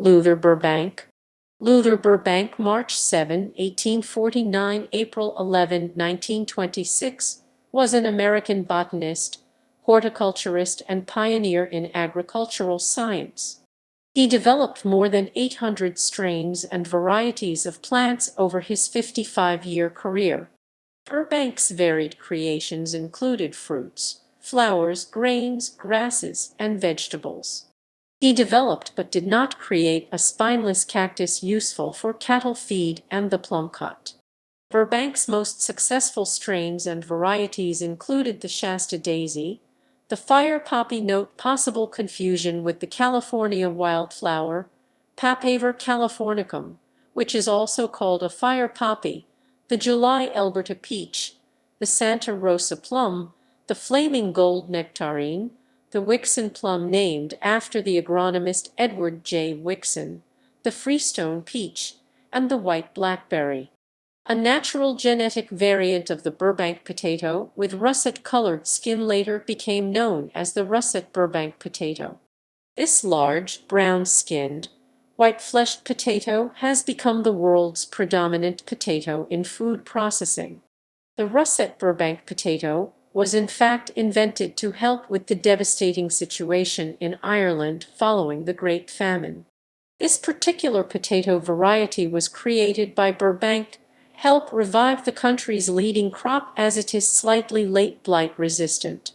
Luther Burbank. Luther Burbank, March 7, 1849, April 11, 1926, was an American botanist, horticulturist, and pioneer in agricultural science. He developed more than 800 strains and varieties of plants over his 55-year career. Burbank's varied creations included fruits, flowers, grains, grasses, and vegetables. He developed but did not create a spineless cactus useful for cattle feed and the plumcot. Burbank's most successful strains and varieties included the Shasta daisy, the fire poppy, note possible confusion with the California wildflower, Papaver californicum, which is also called a fire poppy, the July Elberta peach, the Santa Rosa plum, the flaming gold nectarine, the Wickson plum named after the agronomist Edward J. Wickson, the freestone peach, and the white blackberry. A natural genetic variant of the Burbank potato with russet-colored skin later became known as the Russet Burbank potato. This large, brown-skinned, white-fleshed potato has become the world's predominant potato in food processing. The Russet Burbank potato was in fact invented to help with the devastating situation in Ireland following the Great Famine. This particular potato variety was created by Burbank to help revive the country's leading crop as it is slightly late blight resistant.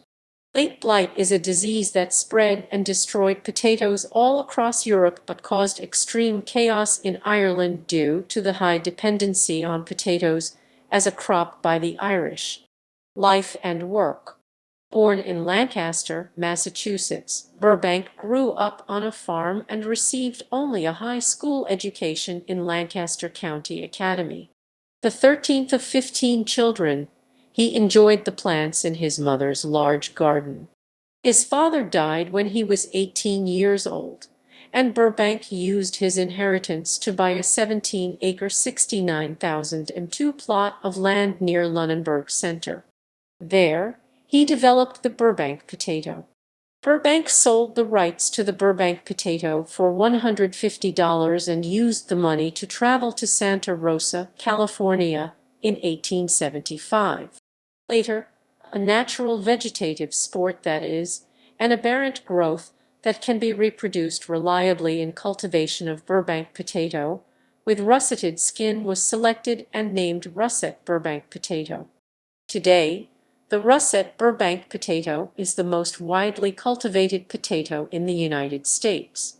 Late blight is a disease that spread and destroyed potatoes all across Europe but caused extreme chaos in Ireland due to the high dependency on potatoes as a crop by the Irish. Life and work. Born in Lancaster, Massachusetts, Burbank grew up on a farm and received only a high school education in Lancaster County Academy. The 13th of 15 children, he enjoyed the plants in his mother's large garden. His father died when he was 18 years old, and Burbank used his inheritance to buy a 17-acre 69,002 plot of land near Lunenburg Center. There, he developed the Burbank potato. Burbank sold the rights to the Burbank potato for $150 and used the money to travel to Santa Rosa, California, in 1875. Later, a natural vegetative sport that is, an aberrant growth that can be reproduced reliably in cultivation of Burbank potato, with russeted skin was selected and named Russet Burbank potato. Today, the Russet Burbank potato is the most widely cultivated potato in the United States.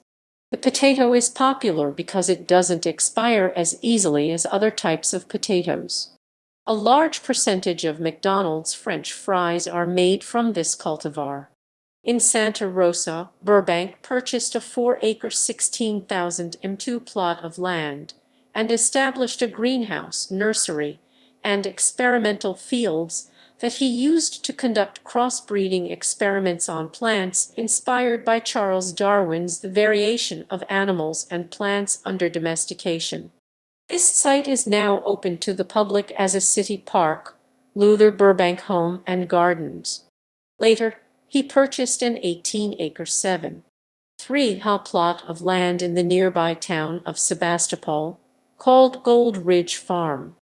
The potato is popular because it doesn't expire as easily as other types of potatoes. A large percentage of McDonald's French fries are made from this cultivar. In Santa Rosa, Burbank purchased a 4-acre 16,002 plot of land and established a greenhouse, nursery, and experimental fields that he used to conduct crossbreeding experiments on plants inspired by Charles Darwin's The Variation of Animals and Plants Under Domestication. This site is now open to the public as a city park, Luther Burbank Home and Gardens. Later, he purchased an 18-acre 7.3 ha plot of land in the nearby town of Sebastopol, called Gold Ridge Farm.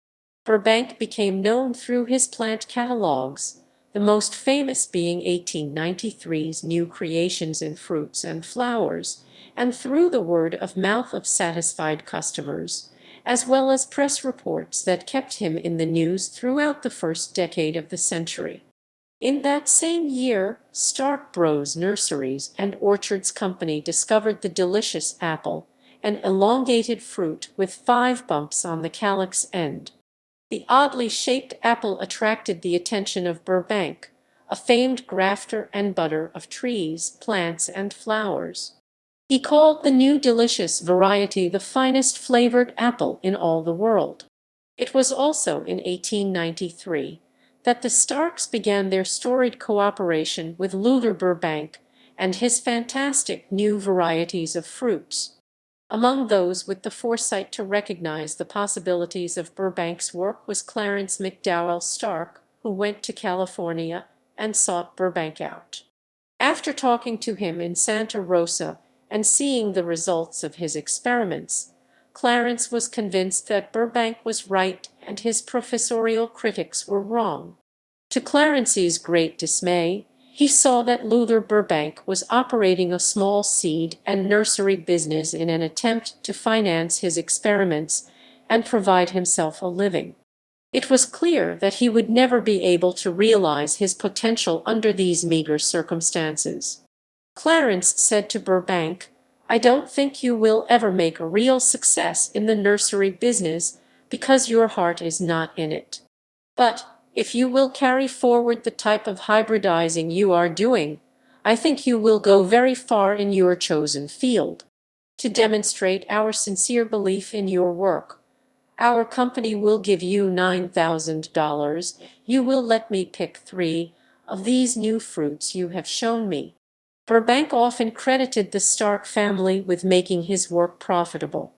Burbank became known through his plant catalogs, the most famous being 1893's New Creations in Fruits and Flowers, and through the word of mouth of satisfied customers, as well as press reports that kept him in the news throughout the first decade of the century. In that same year, Stark Bros Nurseries and Orchards Company discovered the delicious apple, an elongated fruit with 5 bumps on the calyx end. The oddly shaped apple attracted the attention of Burbank, a famed grafter and butter of trees, plants, and flowers. He called the new delicious variety the finest flavored apple in all the world. It was also in 1893 that the Starks began their storied cooperation with Luther Burbank and his fantastic new varieties of fruits. Among those with the foresight to recognize the possibilities of Burbank's work was Clarence McDowell Stark, who went to California and sought Burbank out. After talking to him in Santa Rosa and seeing the results of his experiments, Clarence was convinced that Burbank was right and his professorial critics were wrong. To Clarence's great dismay, he saw that Luther Burbank was operating a small seed and nursery business in an attempt to finance his experiments and provide himself a living. It was clear that he would never be able to realize his potential under these meager circumstances. Clarence said to Burbank, "I don't think you will ever make a real success in the nursery business because your heart is not in it. But if you will carry forward the type of hybridizing you are doing, I think you will go very far in your chosen field. To demonstrate our sincere belief in your work, our company will give you $9,000. You will let me pick 3 of these new fruits you have shown me." Burbank often credited the Stark family with making his work profitable.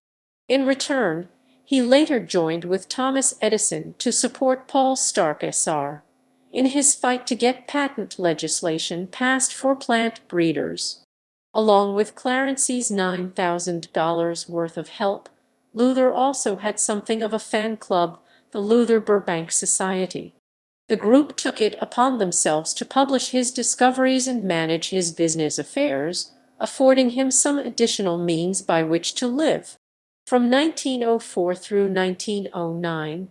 In return, he later joined with Thomas Edison to support Paul Stark Sr. in his fight to get patent legislation passed for plant breeders. Along with Clarence's $9,000 worth of help, Luther also had something of a fan club, the Luther Burbank Society. The group took it upon themselves to publish his discoveries and manage his business affairs, affording him some additional means by which to live. From 1904 through 1909,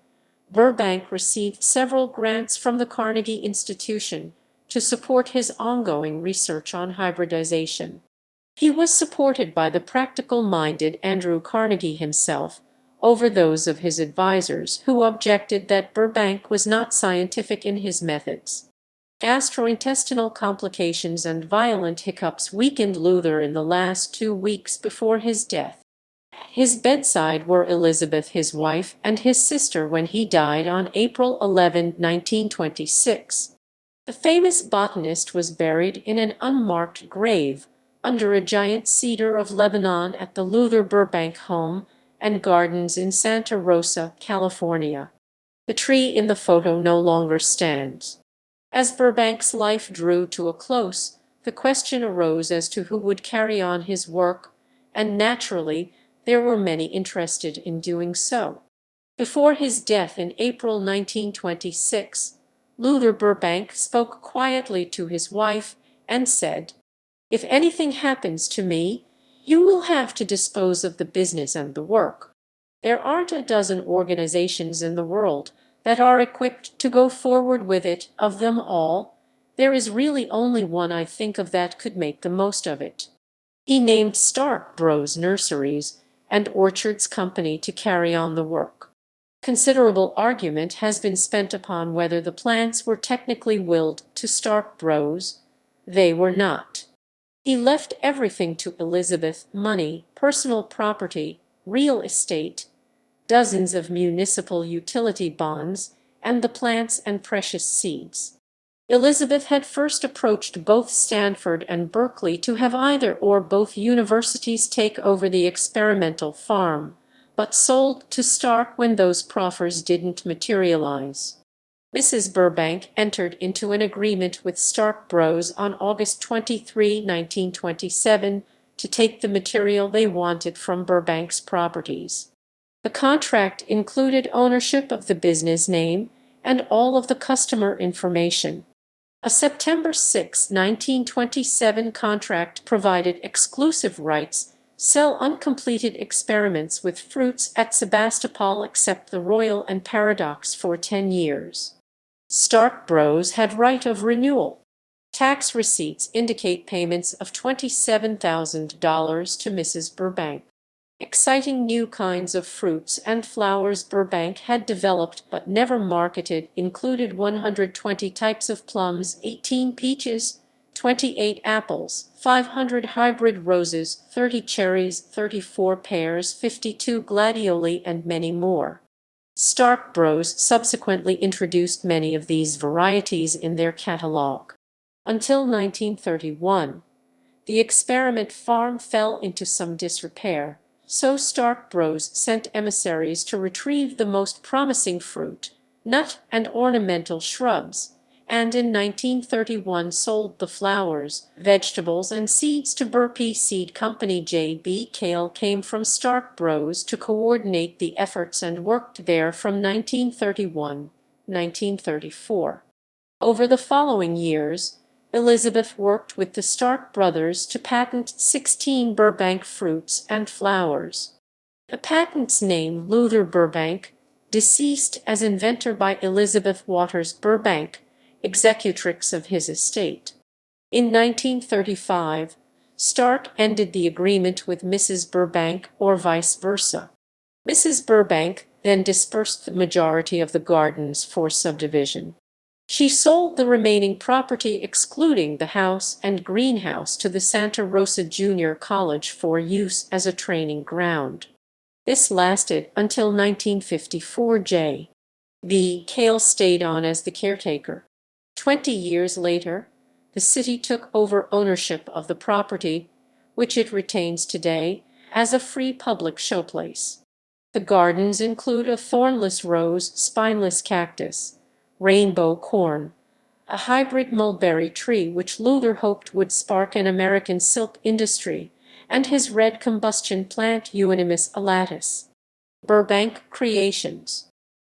Burbank received several grants from the Carnegie Institution to support his ongoing research on hybridization. He was supported by the practical-minded Andrew Carnegie himself over those of his advisors who objected that Burbank was not scientific in his methods. Gastrointestinal complications and violent hiccups weakened Luther in the last 2 weeks before his death. At his bedside were Elizabeth, his wife, and his sister when he died on April 11, 1926. The famous botanist was buried in an unmarked grave under a giant cedar of Lebanon at the Luther Burbank home and gardens in Santa Rosa, California. The tree in the photo no longer stands. As Burbank's life drew to a close, the question arose as to who would carry on his work, and naturally, there were many interested in doing so. Before his death in April 1926, Luther Burbank spoke quietly to his wife and said, "If anything happens to me, you will have to dispose of the business and the work. There aren't a dozen organizations in the world that are equipped to go forward with it. Of them all, there is really only one I think of that could make the most of it." He named Stark Bros Nurseries and Orchards Company to carry on the work. Considerable argument has been spent upon whether the plants were technically willed to Stark Bros. They were not. He left everything to Elizabeth: money, personal property, real estate, dozens of municipal utility bonds, and the plants and precious seeds. Elizabeth had first approached both Stanford and Berkeley to have either or both universities take over the experimental farm, but sold to Stark when those proffers didn't materialize. Mrs. Burbank entered into an agreement with Stark Bros on August 23, 1927, to take the material they wanted from Burbank's properties. The contract included ownership of the business name and all of the customer information. A September 6, 1927 contract provided exclusive rights sell uncompleted experiments with fruits at Sebastopol except the Royal and Paradox for 10 years. Stark Bros had right of renewal. Tax receipts indicate payments of $27,000 to Mrs. Burbank. Exciting new kinds of fruits and flowers Burbank had developed but never marketed included 120 types of plums, 18 peaches, 28 apples, 500 hybrid roses, 30 cherries, 34 pears, 52 gladioli, and many more. Stark Bros subsequently introduced many of these varieties in their catalog. Until 1931, the experiment farm fell into some disrepair, so Stark Bros sent emissaries to retrieve the most promising fruit, nut, and ornamental shrubs, and in 1931 sold the flowers, vegetables, and seeds to Burpee Seed Company. J.B. Cale came from Stark Bros to coordinate the efforts and worked there from 1931 1934. Over the following years, Elizabeth worked with the Stark brothers to patent 16 Burbank fruits and flowers. The patent's name, Luther Burbank, deceased as inventor by Elizabeth Waters Burbank, executrix of his estate. In 1935, Stark ended the agreement with Mrs. Burbank, or vice versa. Mrs. Burbank then dispersed the majority of the gardens for subdivision. She sold the remaining property, excluding the house and greenhouse, to the Santa Rosa Junior College for use as a training ground. This lasted until 1954. J.B. Cale stayed on as the caretaker. 20 years later, the city took over ownership of the property, which it retains today, as a free public showplace. The gardens include a thornless rose, spineless cactus, rainbow corn, a hybrid mulberry tree which Luther hoped would spark an American silk industry, and his red combustion plant Euonymus alatus. Burbank Creations.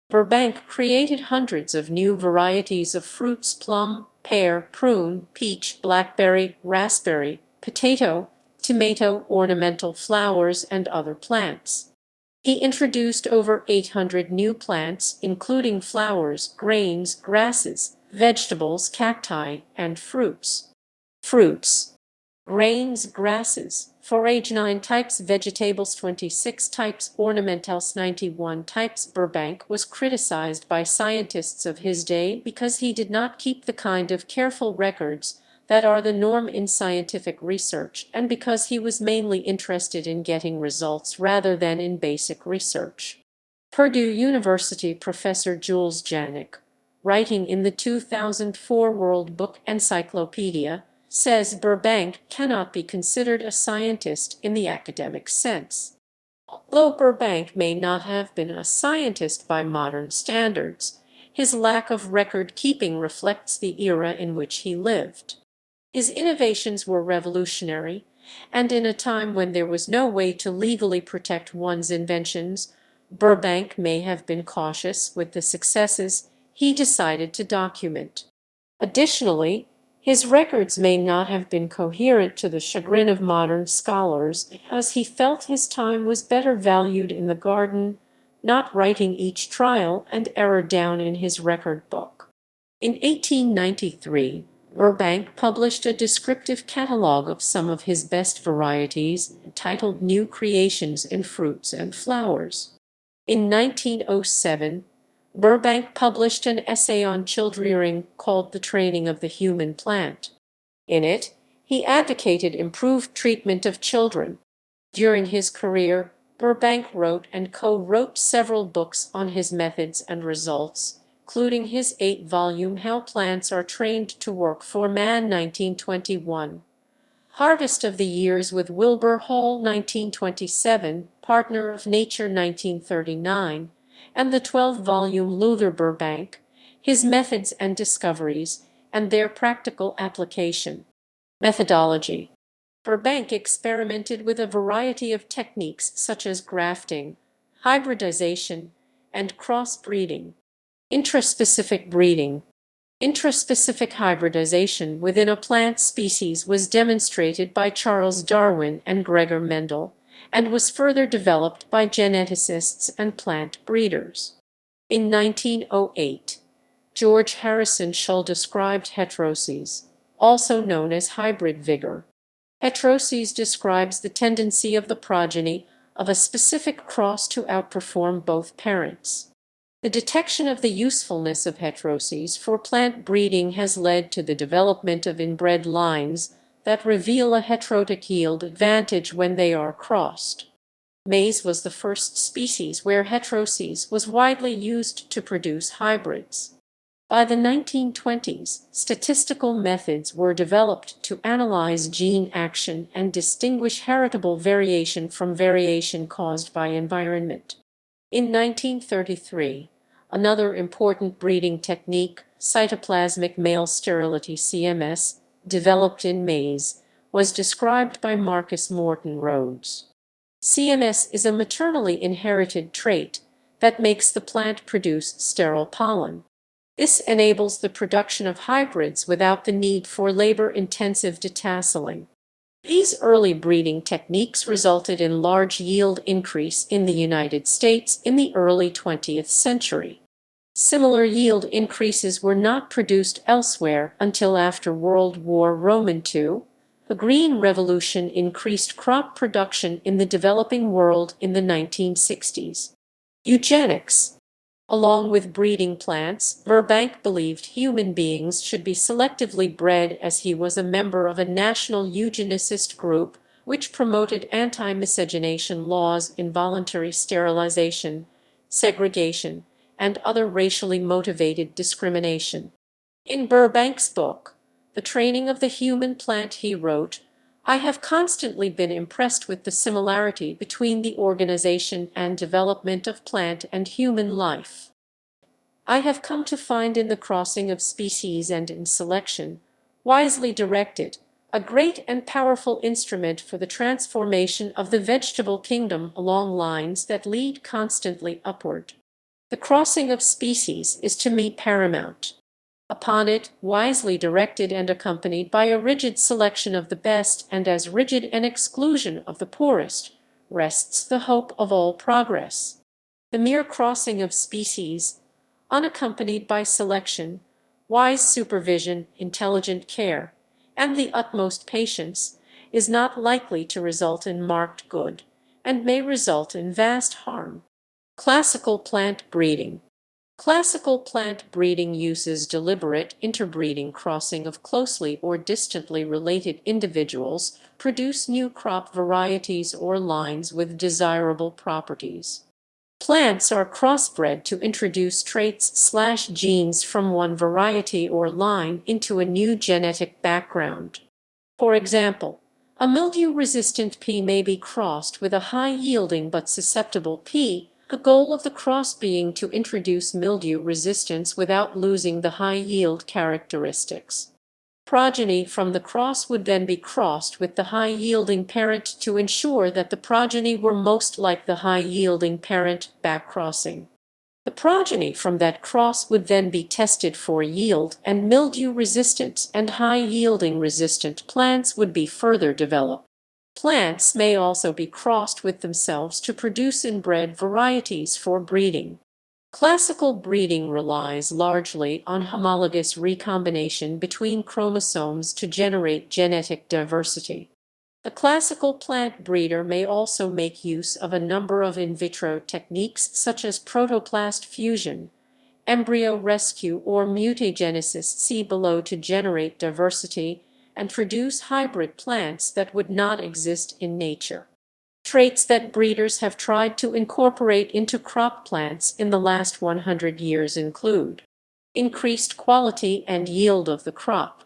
Burbank created hundreds of new varieties of fruits: plum, pear, prune, peach, blackberry, raspberry, potato, tomato, ornamental flowers, and other plants. He introduced over 800 new plants, including flowers, grains, grasses, vegetables, cacti, and fruits. Fruits, grains, grasses, forage 9 types, vegetables 26 types, ornamentals 91 types. Burbank was criticized by scientists of his day because he did not keep the kind of careful records that are the norm in scientific research, and because he was mainly interested in getting results rather than in basic research. Purdue University professor Jules Janik, writing in the 2004 World Book Encyclopedia, says Burbank cannot be considered a scientist in the academic sense. Although Burbank may not have been a scientist by modern standards, his lack of record-keeping reflects the era in which he lived. His innovations were revolutionary, and in a time when there was no way to legally protect one's inventions, Burbank may have been cautious with the successes he decided to document. Additionally, his records may not have been coherent, to the chagrin of modern scholars, as he felt his time was better valued in the garden, not writing each trial and error down in his record book. In 1893, Burbank published a descriptive catalogue of some of his best varieties, titled New Creations in Fruits and Flowers. In 1907, Burbank published an essay on childrearing called The Training of the Human Plant. In it, he advocated improved treatment of children. During his career, Burbank wrote and co-wrote several books on his methods and results, including his 8-volume How Plants Are Trained to Work for Man 1921, Harvest of the Years with Wilbur Hall 1927, Partner of Nature 1939, and the 12-volume Luther Burbank, His Methods and Discoveries, and Their Practical Application. Methodology. Burbank experimented with a variety of techniques such as grafting, hybridization, and cross-breeding. Intraspecific breeding. Intraspecific hybridization within a plant species was demonstrated by Charles Darwin and Gregor Mendel, and was further developed by geneticists and plant breeders. In 1908, George Harrison Shull described heteroses, also known as hybrid vigor. Heteroses describes the tendency of the progeny of a specific cross to outperform both parents. The detection of the usefulness of heteroses for plant breeding has led to the development of inbred lines that reveal a heterotic yield advantage when they are crossed. Maize was the first species where heteroses was widely used to produce hybrids. By the 1920s, statistical methods were developed to analyze gene action and distinguish heritable variation from variation caused by environment. In 1933, another important breeding technique, cytoplasmic male sterility CMS, developed in maize, was described by Marcus Morton Rhodes. CMS is a maternally inherited trait that makes the plant produce sterile pollen. This enables the production of hybrids without the need for labor-intensive detasseling. These early breeding techniques resulted in large yield increase in the United States in the early 20th century. Similar yield increases were not produced elsewhere until after World War II. The Green Revolution increased crop production in the developing world in the 1960s. Eugenics. Along with breeding plants, Burbank believed human beings should be selectively bred, as he was a member of a national eugenicist group which promoted anti-miscegenation laws, involuntary sterilization, segregation, and other racially motivated discrimination. In Burbank's book, The Training of the Human Plant, he wrote, "I have constantly been impressed with the similarity between the organization and development of plant and human life. I have come to find in the crossing of species and in selection, wisely directed, a great and powerful instrument for the transformation of the vegetable kingdom along lines that lead constantly upward. The crossing of species is to me paramount. Upon it, wisely directed and accompanied by a rigid selection of the best and as rigid an exclusion of the poorest, rests the hope of all progress. The mere crossing of species, unaccompanied by selection, wise supervision, intelligent care, and the utmost patience, is not likely to result in marked good, and may result in vast harm." Classical plant breeding. Classical plant breeding uses deliberate interbreeding, crossing of closely or distantly related individuals produce new crop varieties or lines with desirable properties. Plants are crossbred to introduce traits/genes from one variety or line into a new genetic background. For example, a mildew-resistant pea may be crossed with a high-yielding but susceptible pea, the goal of the cross being to introduce mildew resistance without losing the high-yield characteristics. Progeny from the cross would then be crossed with the high-yielding parent to ensure that the progeny were most like the high-yielding parent. Backcrossing. The progeny from that cross would then be tested for yield, and mildew resistance and high-yielding resistant plants would be further developed. Plants may also be crossed with themselves to produce inbred varieties for breeding. Classical breeding relies largely on homologous recombination between chromosomes to generate genetic diversity. The classical plant breeder may also make use of a number of in vitro techniques such as protoplast fusion, embryo rescue, or mutagenesis, see below, to generate diversity and produce hybrid plants that would not exist in nature. Traits that breeders have tried to incorporate into crop plants in the last 100 years include increased quality and yield of the crop,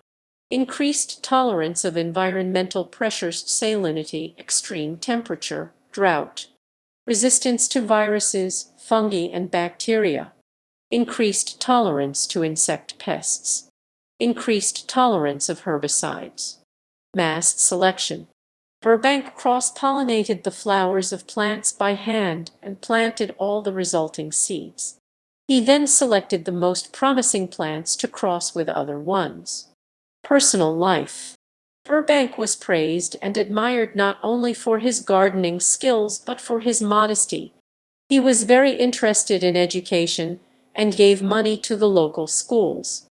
increased tolerance of environmental pressures, salinity, extreme temperature, drought, resistance to viruses, fungi, and bacteria, increased tolerance to insect pests, increased tolerance of herbicides. Mass selection. Burbank cross-pollinated the flowers of plants by hand and planted all the resulting seeds. He then selected the most promising plants to cross with other ones. Personal life. Burbank was praised and admired not only for his gardening skills but for his modesty. He was very interested in education and gave money to the local schools.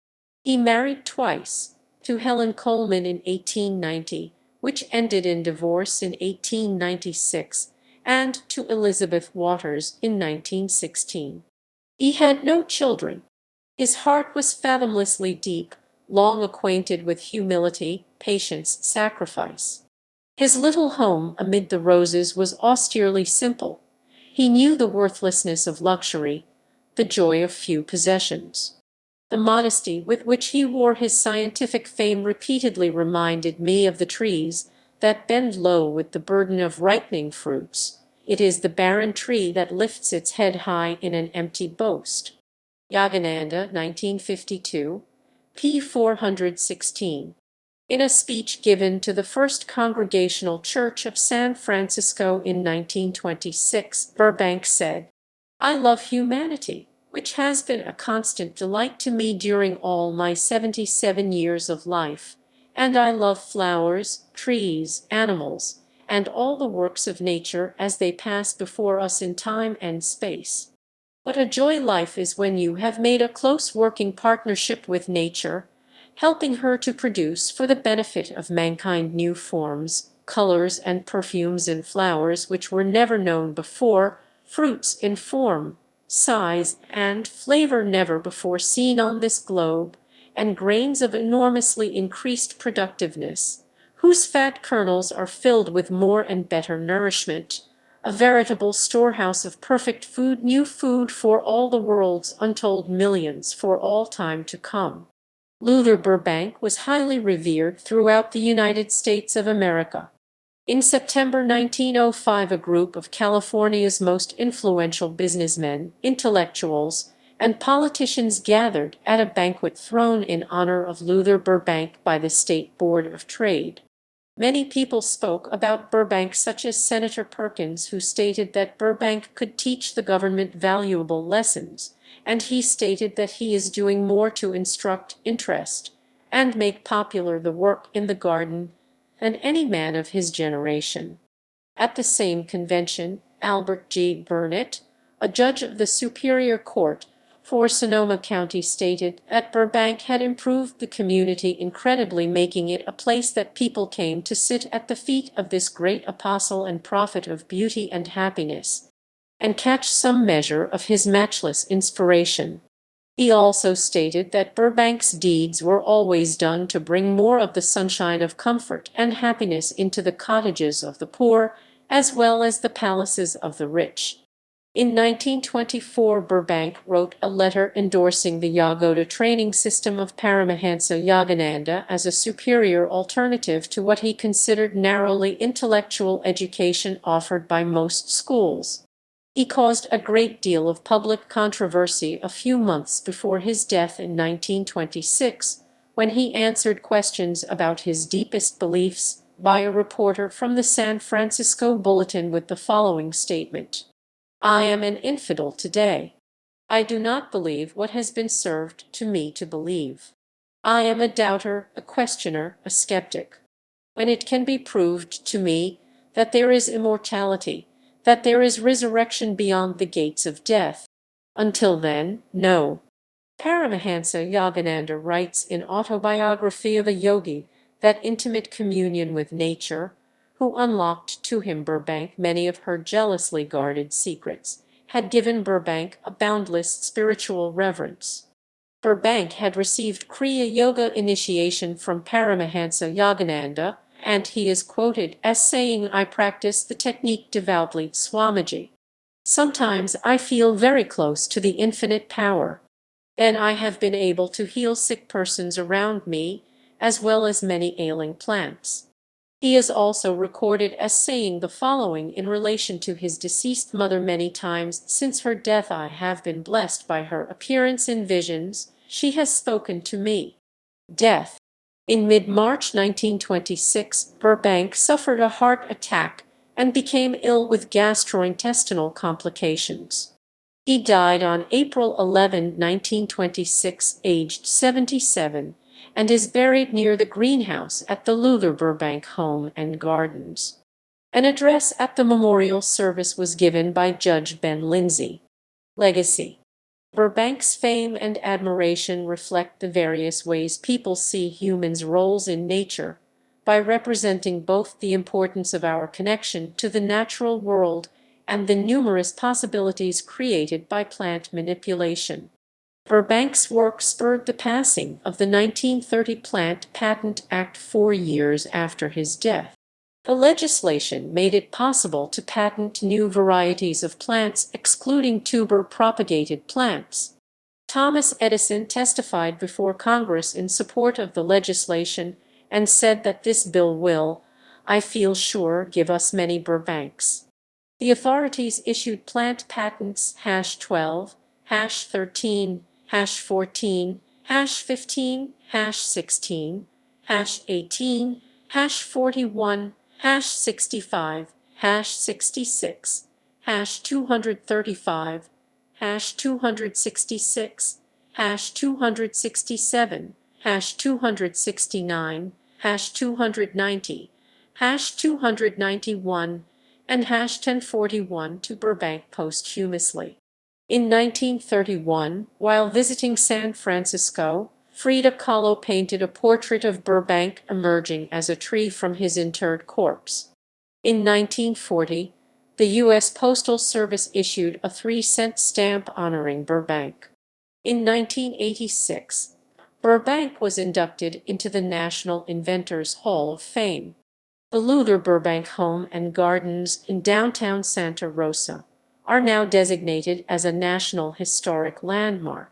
He married twice, to Helen Coleman in 1890, which ended in divorce in 1896, and to Elizabeth Waters in 1916. He had no children. His heart was fathomlessly deep, long acquainted with humility, patience, sacrifice. His little home amid the roses was austerely simple. He knew the worthlessness of luxury, the joy of few possessions. The modesty with which he wore his scientific fame repeatedly reminded me of the trees that bend low with the burden of ripening fruits. It is the barren tree that lifts its head high in an empty boast. Yogananda, 1952, p. 416. In a speech given to the First Congregational Church of San Francisco in 1926, Burbank said, "I love humanity, which has been a constant delight to me during all my 77 years of life, and I love flowers, trees, animals, and all the works of nature as they pass before us in time and space. What a joy life is when you have made a close working partnership with nature, helping her to produce for the benefit of mankind new forms, colors, and perfumes in flowers which were never known before, fruits in form, size, and flavor never before seen on this globe, and grains of enormously increased productiveness, whose fat kernels are filled with more and better nourishment, a veritable storehouse of perfect food, new food for all the world's untold millions for all time to come." Luther Burbank was highly revered throughout the United States of America. In September 1905, a group of California's most influential businessmen, intellectuals, and politicians gathered at a banquet thrown in honor of Luther Burbank by the State Board of Trade. Many people spoke about Burbank, such as Senator Perkins, who stated that Burbank could teach the government valuable lessons, and he stated that he is doing more to instruct, interest, and make popular the work in the garden than any man of his generation. At the same convention, Albert G. Burnett, a judge of the Superior Court for Sonoma County, stated that Burbank had improved the community incredibly, making it a place that people came to sit at the feet of this great apostle and prophet of beauty and happiness, and catch some measure of his matchless inspiration. He also stated that Burbank's deeds were always done to bring more of the sunshine of comfort and happiness into the cottages of the poor, as well as the palaces of the rich. In 1924, Burbank wrote a letter endorsing the Yagoda training system of Paramahansa Yogananda as a superior alternative to what he considered narrowly intellectual education offered by most schools. He caused a great deal of public controversy a few months before his death in 1926, when he answered questions about his deepest beliefs by a reporter from the San Francisco Bulletin with the following statement: "I am an infidel today. I do not believe what has been served to me to believe. I am a doubter, a questioner, a skeptic. When it can be proved to me that there is immortality, that there is resurrection beyond the gates of death. Until then, no." Paramahansa Yogananda writes in Autobiography of a Yogi that intimate communion with nature, who unlocked to him Burbank many of her jealously guarded secrets, had given Burbank a boundless spiritual reverence. Burbank had received Kriya Yoga initiation from Paramahansa Yogananda, and he is quoted as saying, "I practice the technique devoutly, Swamiji. Sometimes I feel very close to the infinite power. Then I have been able to heal sick persons around me, as well as many ailing plants." He is also recorded as saying the following in relation to his deceased mother: "Many times since her death I have been blessed by her appearance in visions. She has spoken to me." Death. In mid-March 1926, Burbank suffered a heart attack and became ill with gastrointestinal complications. He died on April 11, 1926, aged 77, and is buried near the greenhouse at the Luther Burbank Home and Gardens. An address at the memorial service was given by Judge Ben Lindsay. Legacy. Burbank's fame and admiration reflect the various ways people see humans' roles in nature, by representing both the importance of our connection to the natural world and the numerous possibilities created by plant manipulation. Burbank's work spurred the passing of the 1930 Plant Patent Act 4 years after his death. The legislation made it possible to patent new varieties of plants, excluding tuber-propagated plants. Thomas Edison testified before Congress in support of the legislation and said that this bill will, I feel sure, give us many Burbanks. The authorities issued plant patents #12, #13, #14, #15, #16, #18, #41, #65, #66, #235, #266, #267, #269, #290, #291, and #1041 to Burbank posthumously. In 1931, while visiting San Francisco, Frida Kahlo painted a portrait of Burbank emerging as a tree from his interred corpse. In 1940, the U.S. Postal Service issued a 3-cent stamp honoring Burbank. In 1986, Burbank was inducted into the National Inventors Hall of Fame. The Luther Burbank Home and Gardens in downtown Santa Rosa are now designated as a National Historic Landmark.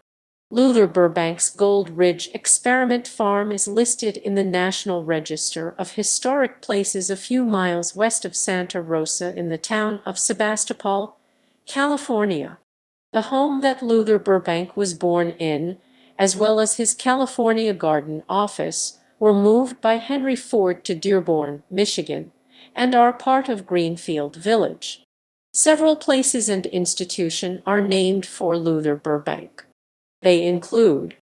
Luther Burbank's Gold Ridge Experiment Farm is listed in the National Register of Historic Places a few miles west of Santa Rosa in the town of Sebastopol, California. The home that Luther Burbank was born in, as well as his California Garden office, were moved by Henry Ford to Dearborn, Michigan, and are part of Greenfield Village. Several places and institutions are named for Luther Burbank. They include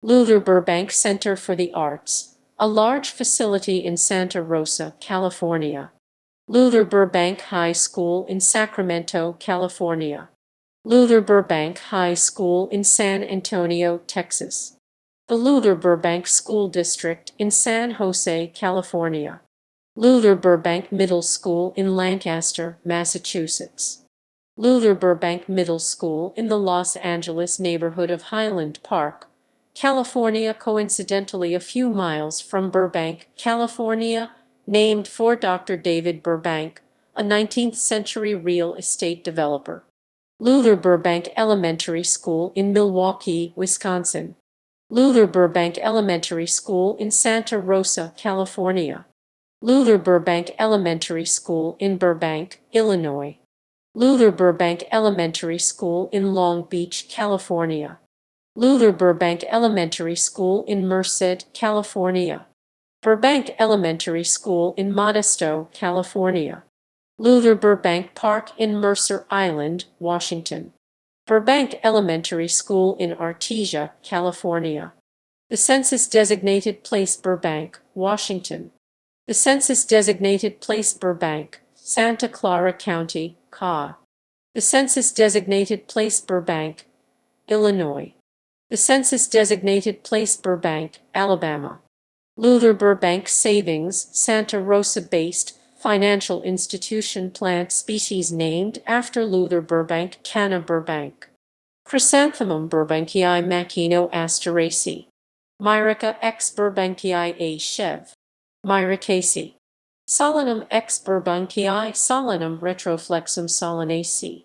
Luther Burbank Center for the Arts, a large facility in Santa Rosa, California. Luther Burbank High School in Sacramento, California. Luther Burbank High School in San Antonio, Texas. The Luther Burbank School District in San Jose, California. Luther Burbank Middle School in Lancaster, Massachusetts. Luther Burbank Middle School in the Los Angeles neighborhood of Highland Park, California, coincidentally a few miles from Burbank, California, named for Dr. David Burbank, a 19th-century real estate developer. Luther Burbank Elementary School in Milwaukee, Wisconsin. Luther Burbank Elementary School in Santa Rosa, California. Luther Burbank Elementary School in Burbank, Illinois. Luther Burbank Elementary School in Long Beach, California. Luther Burbank Elementary School in Merced, California. Burbank Elementary School in Modesto, California. Luther Burbank Park in Mercer Island, Washington. Burbank Elementary School in Artesia, California. The census-designated place Burbank, Washington. The census-designated place Burbank, Santa Clara County, CA. The census-designated place Burbank, Illinois. The census-designated place Burbank, Alabama. Luther Burbank Savings, Santa Rosa-based financial institution, plant species named after Luther Burbank, Canna Burbank. Chrysanthemum burbankii Machino asteraceae. Myrica X burbankii A. Chev. Myricaceae. Solanum X burbankii Solanum retroflexum solanaceae.